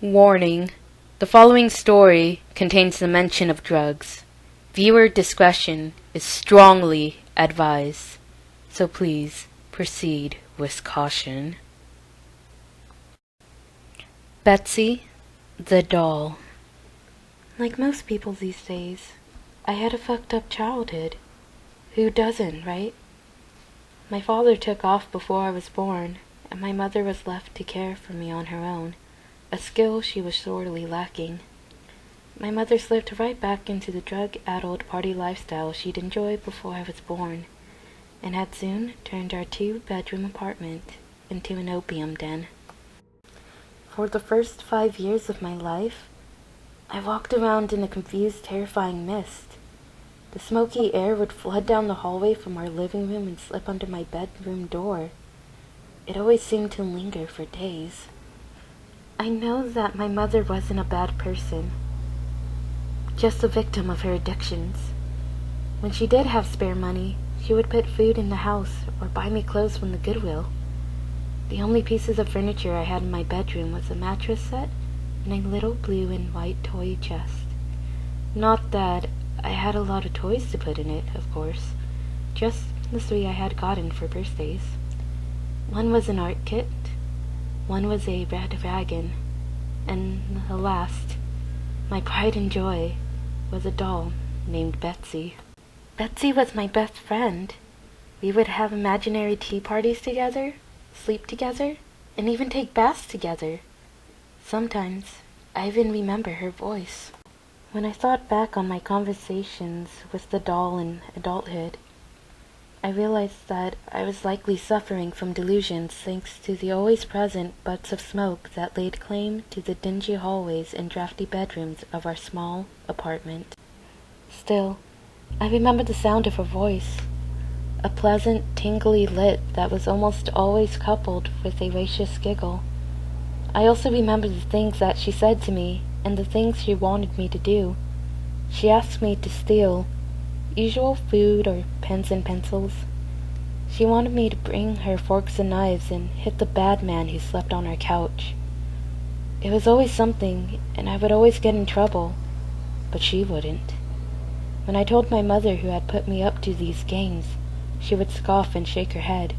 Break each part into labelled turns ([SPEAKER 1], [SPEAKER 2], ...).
[SPEAKER 1] Warning: the following story contains the mention of drugs. Viewer discretion is strongly advised, so please proceed with caution. Betsy, the doll. Like most people these days, I had a fucked up childhood. Who doesn't, right? My father took off before I was born, and my mother was left to care for me on her own, a skill she was sorely lacking. My mother slipped right back into the drug-addled party lifestyle she'd enjoyed before I was born, and had soon turned our two-bedroom apartment into an opium den. For the first 5 years of my life, I walked around in a confused, terrifying mist. The smoky air would flood down the hallway from our living room and slip under my bedroom door. It always seemed to linger for days. I know that my mother wasn't a bad person, just a victim of her addictions. When she did have spare money, she would put food in the house or buy me clothes from the Goodwill. The only pieces of furniture I had in my bedroom was a mattress set and a little blue and white toy chest. Not that I had a lot of toys to put in it, of course, just the 3 I had gotten for birthdays. One was an art kit, one was a red dragon, and the last, my pride and joy, was a doll named Betsy. Betsy was my best friend. We would have imaginary tea parties together, sleep together, and even take baths together. Sometimes I even remember her voice. When I thought back on my conversations with the doll in adulthood, I realized that I was likely suffering from delusions thanks to the always present butts of smoke that laid claim to the dingy hallways and drafty bedrooms of our small apartment. Still, I remember the sound of her voice, a pleasant, tingly lip that was almost always coupled with a raucous giggle. I also remember the things that she said to me and the things she wanted me to do. She asked me to steal usual food or pens and pencils. She wanted me to bring her forks and knives and hit the bad man who slept on our couch. It was always something, and I would always get in trouble, but she wouldn't. When I told my mother who had put me up to these games, she would scoff and shake her head.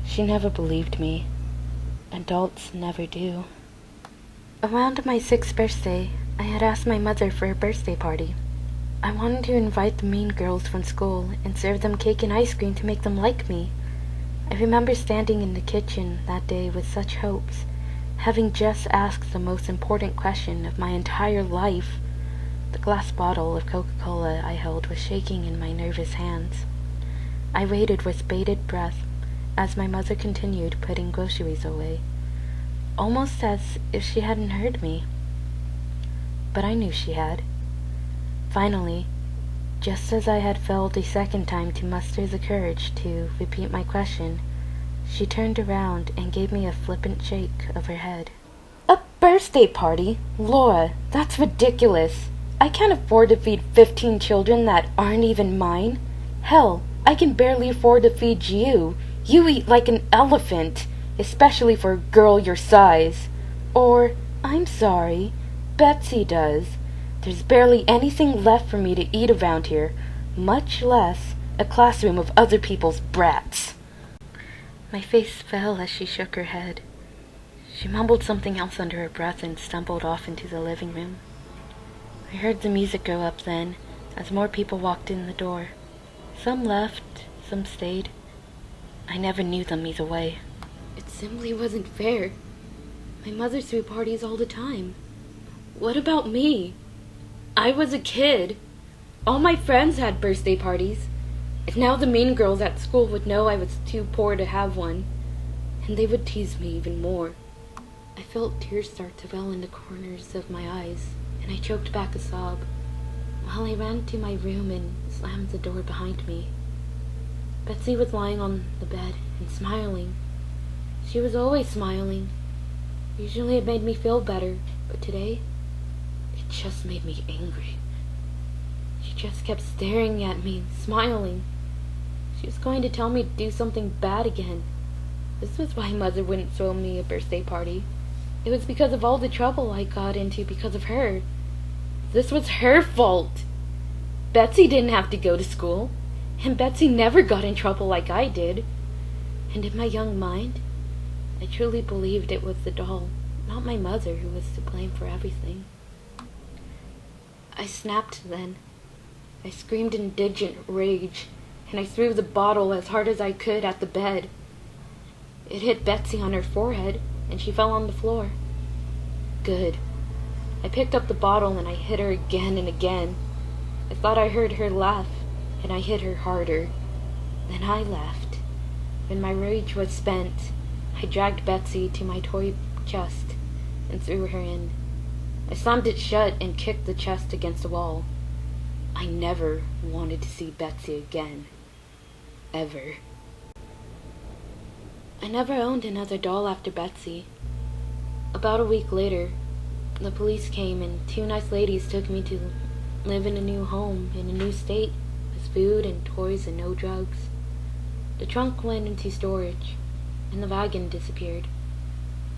[SPEAKER 1] She never believed me. Adults never do. Around my 6th birthday, I had asked my mother for a birthday party. I wanted to invite the mean girls from school and serve them cake and ice cream to make them like me. I remember standing in the kitchen that day with such hopes, having just asked the most important question of my entire life. The glass bottle of Coca-Cola I held was shaking in my nervous hands. I waited with bated breath as my mother continued putting groceries away, almost as if she hadn't heard me. But I knew she had. Finally, just as I had failed a second time to muster the courage to repeat my question, she turned around and gave me a flippant shake of her head. "A birthday party? Laura, that's ridiculous. I can't afford to feed 15 children that aren't even mine. Hell, I can barely afford to feed you. You eat like an elephant, especially for a girl your size. Or, I'm sorry, Betsy does. There's barely anything left for me to eat around here, much less a classroom of other people's brats." My face fell as she shook her head. She mumbled something else under her breath and stumbled off into the living room. I heard the music go up then, as more people walked in the door. Some left, some stayed. I never knew them either way. It simply wasn't fair. My mother threw parties all the time. What about me? I was a kid. All my friends had birthday parties. And now the mean girls at school would know I was too poor to have one, and they would tease me even more. I felt tears start to well in the corners of my eyes, and I choked back a sob, while I ran to my room and slammed the door behind me. Betsy was lying on the bed and smiling. She was always smiling. Usually it made me feel better, but today, it just made me angry. She just kept staring at me, smiling. She was going to tell me to do something bad again. This was why Mother wouldn't throw me a birthday party. It was because of all the trouble I got into because of her. This was her fault. Betsy didn't have to go to school, and Betsy never got in trouble like I did. And in my young mind, I truly believed it was the doll, not my mother, who was to blame for everything. I snapped then. I screamed in indignant rage, and I threw the bottle as hard as I could at the bed. It hit Betsy on her forehead, and she fell on the floor. Good. I picked up the bottle and I hit her again and again. I thought I heard her laugh, and I hit her harder. Then I left. When my rage was spent, I dragged Betsy to my toy chest and threw her in. I slammed it shut and kicked the chest against the wall. I never wanted to see Betsy again. Ever. I never owned another doll after Betsy. About a week later, the police came and 2 nice ladies took me to live in a new home in a new state with food and toys and no drugs. The trunk went into storage, and the wagon disappeared.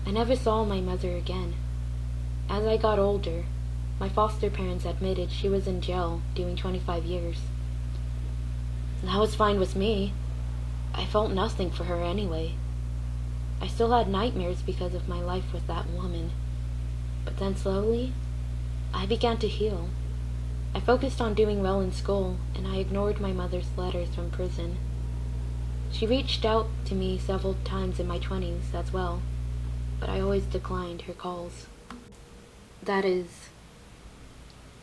[SPEAKER 1] I never saw my mother again. As I got older, my foster parents admitted she was in jail doing 25 years. That was fine with me. I felt nothing for her anyway. I still had nightmares because of my life with that woman. But then slowly, I began to heal. I focused on doing well in school, and I ignored my mother's letters from prison. She reached out to me several times in my 20s as well, but I always declined her calls. That is,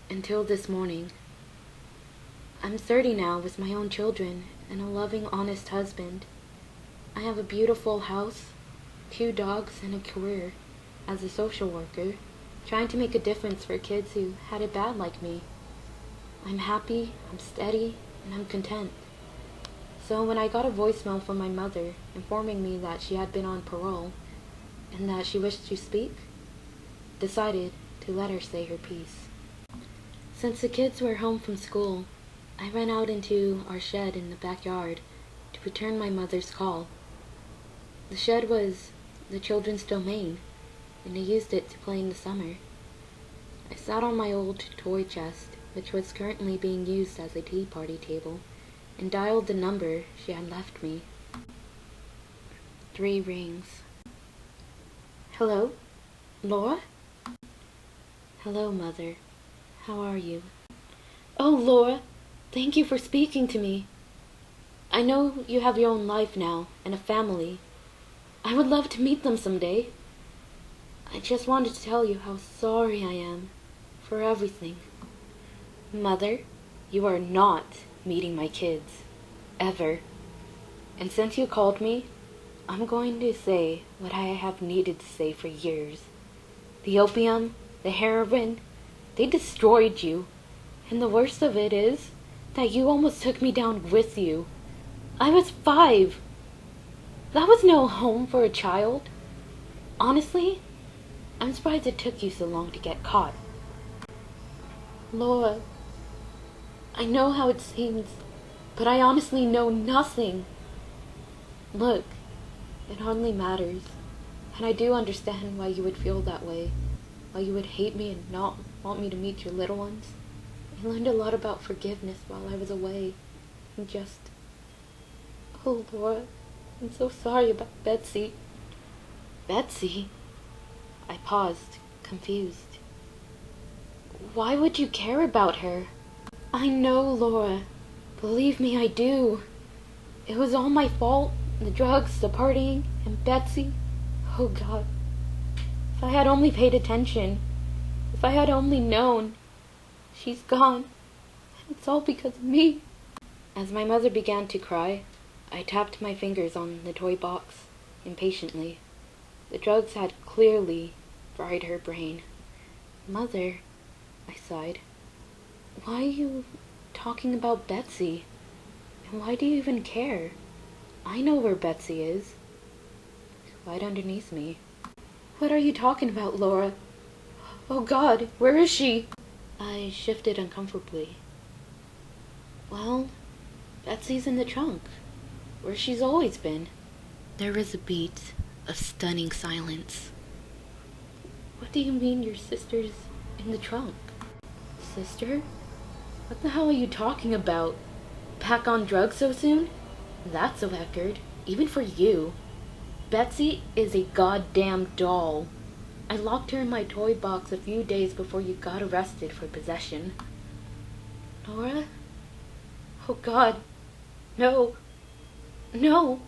[SPEAKER 1] until this morning. I'm 30 now with my own children and a loving, honest husband. I have a beautiful house, 2 dogs, and a career as a social worker, trying to make a difference for kids who had it bad like me. I'm happy, I'm steady, and I'm content. So when I got a voicemail from my mother informing me that she had been on parole and that she wished to speak, decided to let her say her piece. Since the kids were home from school, I ran out into our shed in the backyard to return my mother's call. The shed was the children's domain, and they used it to play in the summer. I sat on my old toy chest, which was currently being used as a tea party table, and dialed the number she had left me. 3 rings. Hello? Laura? Hello, Mother. How are you? Oh, Laura, thank you for speaking to me. I know you have your own life now, and a family. I would love to meet them someday. I just wanted to tell you how sorry I am for everything. Mother, you are not meeting my kids. Ever. And since you called me, I'm going to say what I have needed to say for years. The opium, the heroin, they destroyed you. And the worst of it is that you almost took me down with you. I was 5. That was no home for a child. Honestly, I'm surprised it took you so long to get caught. Laura, I know how it seems, but I honestly know nothing. Look, it hardly matters, and I do understand why you would feel that way, why you would hate me and not want me to meet your little ones. I learned a lot about forgiveness while I was away, and just... Oh, Laura, I'm so sorry about Betsy. Betsy? I paused, confused. Why would you care about her? I know, Laura. Believe me, I do. It was all my fault. The drugs, the partying, and Betsy. Oh, God. If I had only paid attention. If I had only known. She's gone. It's all because of me. As my mother began to cry, I tapped my fingers on the toy box, impatiently. The drugs had clearly fried her brain. Mother, I sighed. Why are you talking about Betsy? And why do you even care? I know where Betsy is. Right underneath me. What are you talking about, Laura? Oh, God, where is she? I shifted uncomfortably. Well, Betsy's in the trunk, where she's always been. There was a beat of stunning silence. What do you mean your sister's in the trunk? Sister? What the hell are you talking about? Pack on drugs so soon? That's a record, even for you. Betsy is a goddamn doll. I locked her in my toy box a few days before you got arrested for possession. Laura? Oh God. No. No.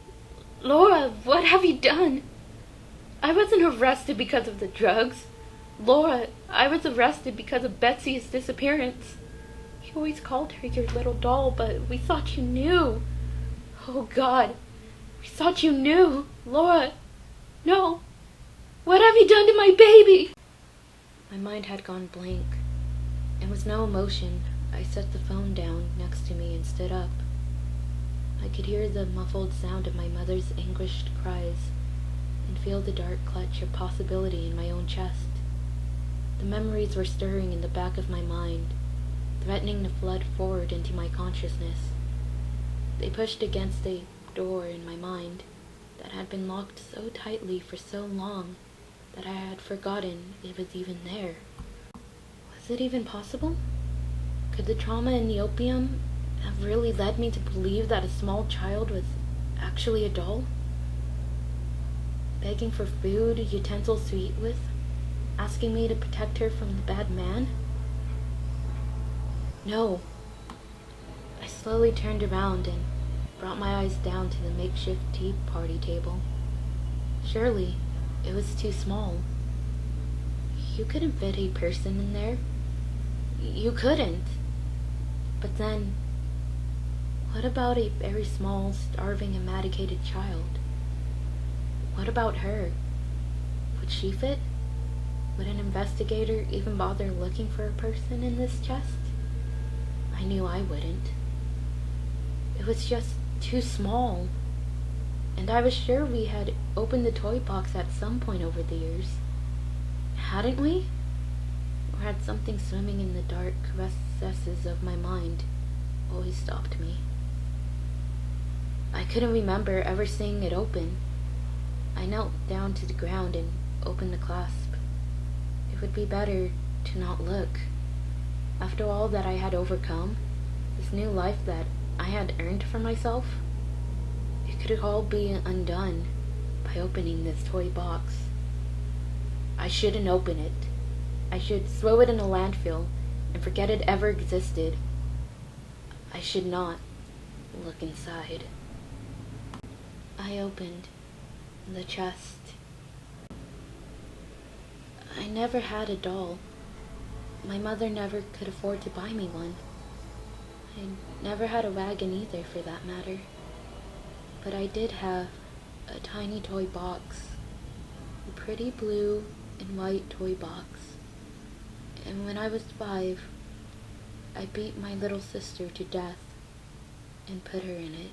[SPEAKER 1] Laura, what have you done? I wasn't arrested because of the drugs. Laura, I was arrested because of Betsy's disappearance. You always called her your little doll, but we thought you knew. Oh God. We thought you knew. Laura. No. What have you done to my baby? My mind had gone blank. And with no emotion, I set the phone down next to me and stood up. I could hear the muffled sound of my mother's anguished cries and feel the dark clutch of possibility in my own chest. The memories were stirring in the back of my mind, threatening to flood forward into my consciousness. They pushed against a door in my mind that had been locked so tightly for so long that I had forgotten it was even there. Was it even possible? Could the trauma and the opium have really led me to believe that a small child was actually a doll? Begging for food, utensils to eat with, asking me to protect her from the bad man? No. I slowly turned around and brought my eyes down to the makeshift tea party table. Surely, it was too small. You couldn't fit a person in there. You couldn't. But then, what about a very small, starving, emaciated child? What about her? Would she fit? Would an investigator even bother looking for a person in this chest? I knew I wouldn't. It was just too small. And I was sure we had opened the toy box at some point over the years. Hadn't we? Or had something swimming in the dark recesses of my mind always stopped me? I couldn't remember ever seeing it open. I knelt down to the ground and opened the clasp. It would be better to not look. After all that I had overcome, this new life that I had earned for myself, it could all be undone by opening this toy box. I shouldn't open it. I should throw it in a landfill and forget it ever existed. I should not look inside. I opened the chest. I never had a doll. My mother never could afford to buy me one. I never had a wagon either, for that matter. But I did have a tiny toy box. A pretty blue and white toy box. And when I was 5, I beat my little sister to death and put her in it.